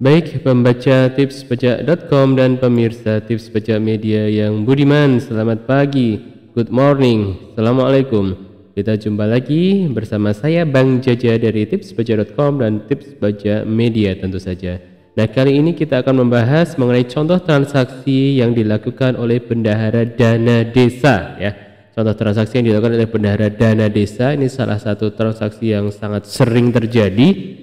Baik pembaca tipspajak.com dan pemirsa Tips Pajak Media yang budiman, selamat pagi, good morning, assalamualaikum. Kita jumpa lagi bersama saya Bang Jaja dari tipspajak.com dan Tips Pajak Media tentu saja. Nah, kali ini kita akan membahas mengenai contoh transaksi yang dilakukan oleh bendahara dana desa ya. Contoh transaksi yang dilakukan oleh bendahara dana desa ini salah satu transaksi yang sangat sering terjadi.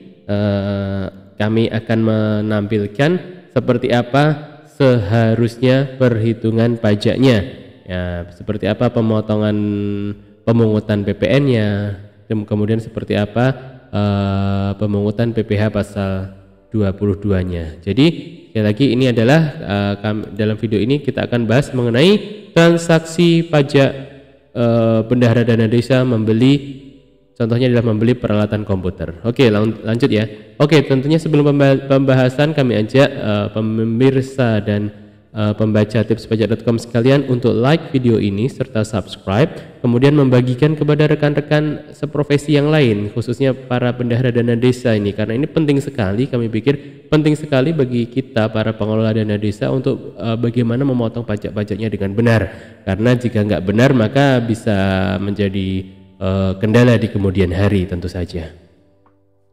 Kami akan menampilkan seperti apa seharusnya perhitungan pajaknya ya, seperti apa pemungutan PPN-nya, kemudian seperti apa pemungutan PPh pasal 22-nya. Jadi sekali lagi ini adalah dalam video ini kita akan bahas mengenai transaksi pajak bendahara dana desa membeli. Contohnya adalah membeli peralatan komputer. Oke, lanjut ya. Oke, tentunya sebelum pembahasan kami ajak pemirsa dan pembaca tipspajak.com sekalian untuk like video ini serta subscribe, kemudian membagikan kepada rekan-rekan seprofesi yang lain, khususnya para bendahara dana desa ini, karena ini penting sekali. Kami pikir penting sekali bagi kita para pengelola dana desa untuk bagaimana memotong pajak-pajaknya dengan benar, karena jika nggak benar maka bisa menjadi kendala di kemudian hari tentu saja.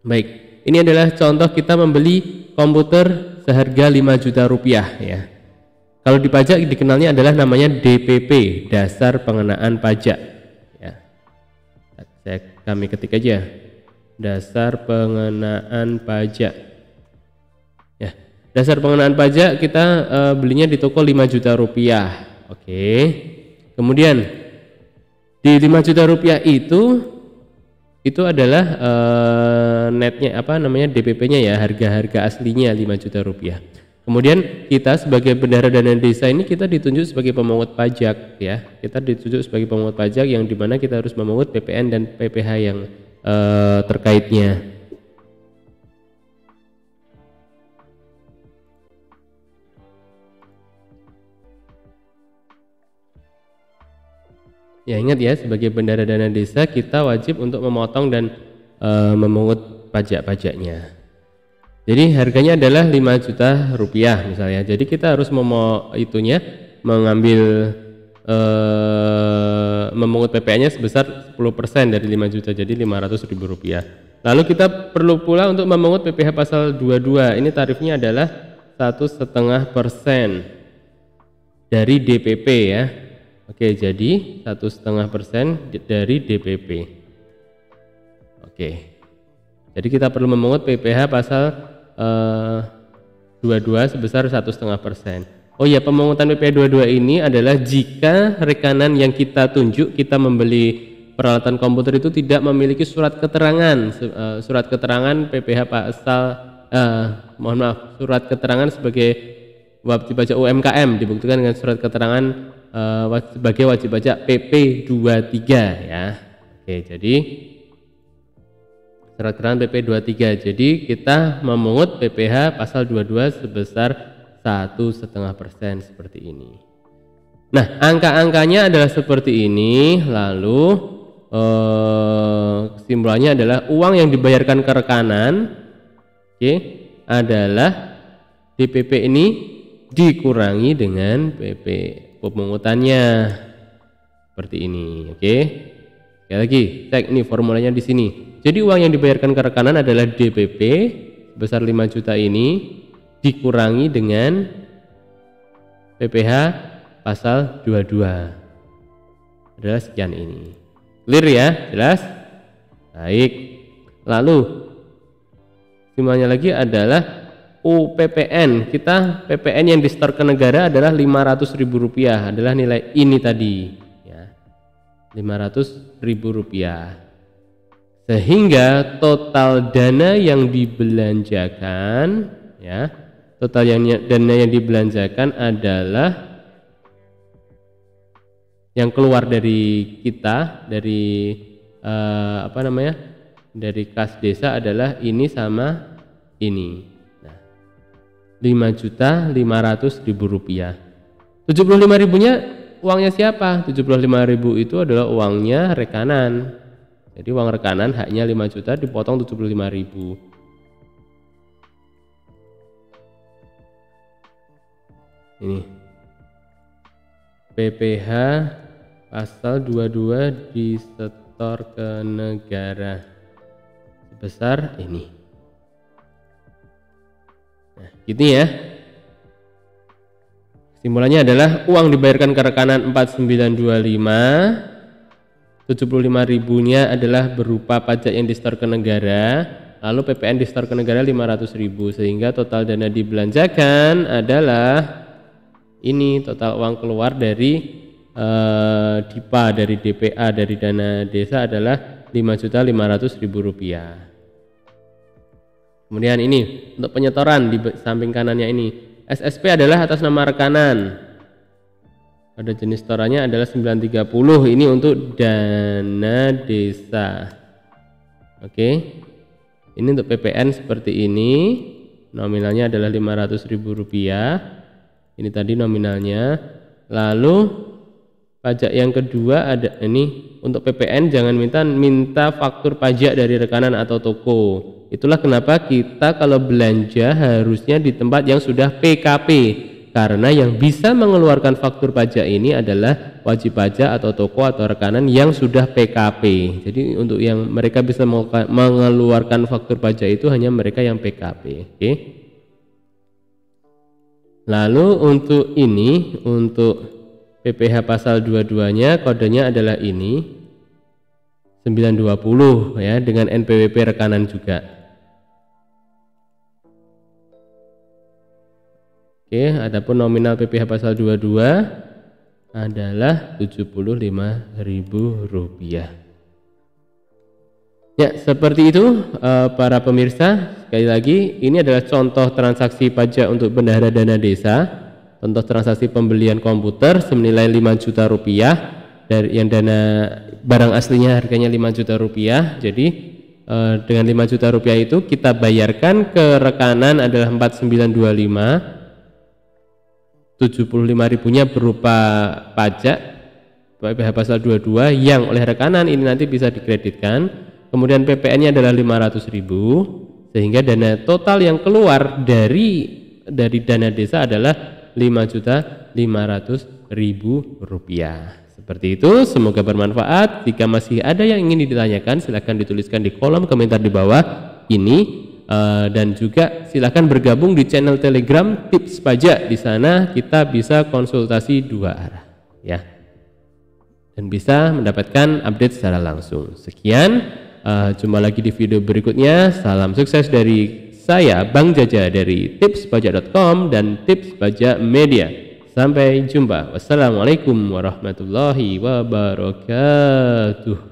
Baik, ini adalah contoh kita membeli komputer seharga 5 juta rupiah ya. Kalau di pajak dikenalnya adalah namanya DPP, dasar pengenaan pajak ya. Kami ketik aja dasar pengenaan pajak ya. Dasar pengenaan pajak kita belinya di toko 5 juta rupiah. Oke, kemudian di 5 juta rupiah itu adalah netnya DPP-nya ya, harga aslinya 5 juta rupiah. Kemudian kita sebagai bendahara dana desa ini kita ditunjuk sebagai pemungut pajak ya. Kita ditunjuk sebagai pemungut pajak yang dimana kita harus memungut PPN dan PPh yang terkaitnya. Ya, ingat ya, sebagai bendahara dana desa kita wajib untuk memotong dan memungut pajak-pajaknya. Jadi harganya adalah 5 juta rupiah misalnya. Jadi kita harus mengambil memungut PPN-nya sebesar 10% dari 5 juta, jadi 500.000 rupiah. Lalu kita perlu pula untuk memungut PPh pasal 22. Ini tarifnya adalah 1,5% dari DPP ya. Oke, jadi 1,5% dari DPP. Oke, jadi kita perlu memungut PPh pasal 22 sebesar 1,5%. Oh ya, pemungutan PPh 22 ini adalah jika rekanan yang kita tunjuk kita membeli peralatan komputer itu tidak memiliki surat keterangan PPh pasal surat keterangan sebagai wajib pajak UMKM dibuktikan dengan surat keterangan sebagai wajib pajak PP 23 ya. Oke, jadi surat keterangan PP 23. Jadi kita memungut PPh pasal 22 sebesar 1,5% seperti ini. Nah, angka-angkanya adalah seperti ini. Lalu kesimpulannya adalah uang yang dibayarkan ke rekanan adalah DPP ini dikurangi dengan PP pemungutannya seperti ini. Oke, sekali lagi cek ini formulanya di sini. Jadi uang yang dibayarkan ke rekanan adalah DPP sebesar 5 juta ini dikurangi dengan PPh pasal 22 adalah sekian ini. Clear ya, jelas? Baik. Lalu simbolnya lagi adalah UPPN. Kita PPN yang disetor ke negara adalah 500.000 rupiah, adalah nilai ini tadi ya, 500.000 rupiah. Sehingga total dana yang dibelanjakan ya, dana yang dibelanjakan adalah yang keluar dari kita, dari dari kas desa adalah ini sama ini. 5.500.000 rupiah. 75.000-nya uangnya siapa? 75.000 itu adalah uangnya rekanan. Jadi uang rekanan haknya 5 juta dipotong 75.000. Ini PPh pasal 22 disetor ke negara sebesar ini. Nah, gitu ya. Kesimpulannya adalah uang dibayarkan ke rekanan 4925, 75.000-nya adalah berupa pajak yang disetor ke negara, lalu PPN disetor ke negara 500.000, sehingga total dana dibelanjakan adalah ini, total uang keluar dari DIPA, dari DPA, dari dana desa adalah Rp5.500.000. Kemudian ini untuk penyetoran di samping kanannya ini, SSP adalah atas nama rekanan. Pada jenis setorannya adalah 930, ini untuk dana desa. Oke. Ini untuk PPN seperti ini, nominalnya adalah Rp500.000. Ini tadi nominalnya. Lalu pajak yang kedua ada ini, untuk PPN jangan minta faktur pajak dari rekanan atau toko. Itulah kenapa kita kalau belanja harusnya di tempat yang sudah PKP, karena yang bisa mengeluarkan faktur pajak ini adalah wajib pajak atau toko atau rekanan yang sudah PKP. Jadi untuk yang mereka bisa mengeluarkan faktur pajak itu hanya mereka yang PKP. Oke. Lalu untuk ini, untuk PPh pasal 22-nya kodenya adalah ini 920 ya, dengan NPWP rekanan juga. Oke, adapun nominal PPh pasal 22 adalah Rp75.000. Ya, seperti itu para pemirsa. Sekali lagi, ini adalah contoh transaksi pajak untuk bendahara dana desa. Contoh transaksi pembelian komputer senilai Rp5 juta, dari yang dana barang aslinya harganya Rp5 juta. Jadi dengan Rp5 juta itu kita bayarkan ke rekanan adalah 4925. 75.000-nya berupa pajak PPh pasal 22 yang oleh rekanan ini nanti bisa dikreditkan. Kemudian PPN-nya adalah 500.000, sehingga dana total yang keluar dari dana desa adalah Rp5.500.000. Seperti itu, semoga bermanfaat. Jika masih ada yang ingin ditanyakan, silahkan dituliskan di kolom komentar di bawah ini. Dan juga silahkan bergabung di channel Telegram Tips Pajak. Di sana kita bisa konsultasi 2 arah ya, dan bisa mendapatkan update secara langsung. Sekian, jumpa lagi di video berikutnya. Salam sukses dari saya Bang Jaja dari tipspajak.com dan Tips Pajak Media. Sampai jumpa. Wassalamualaikum warahmatullahi wabarakatuh.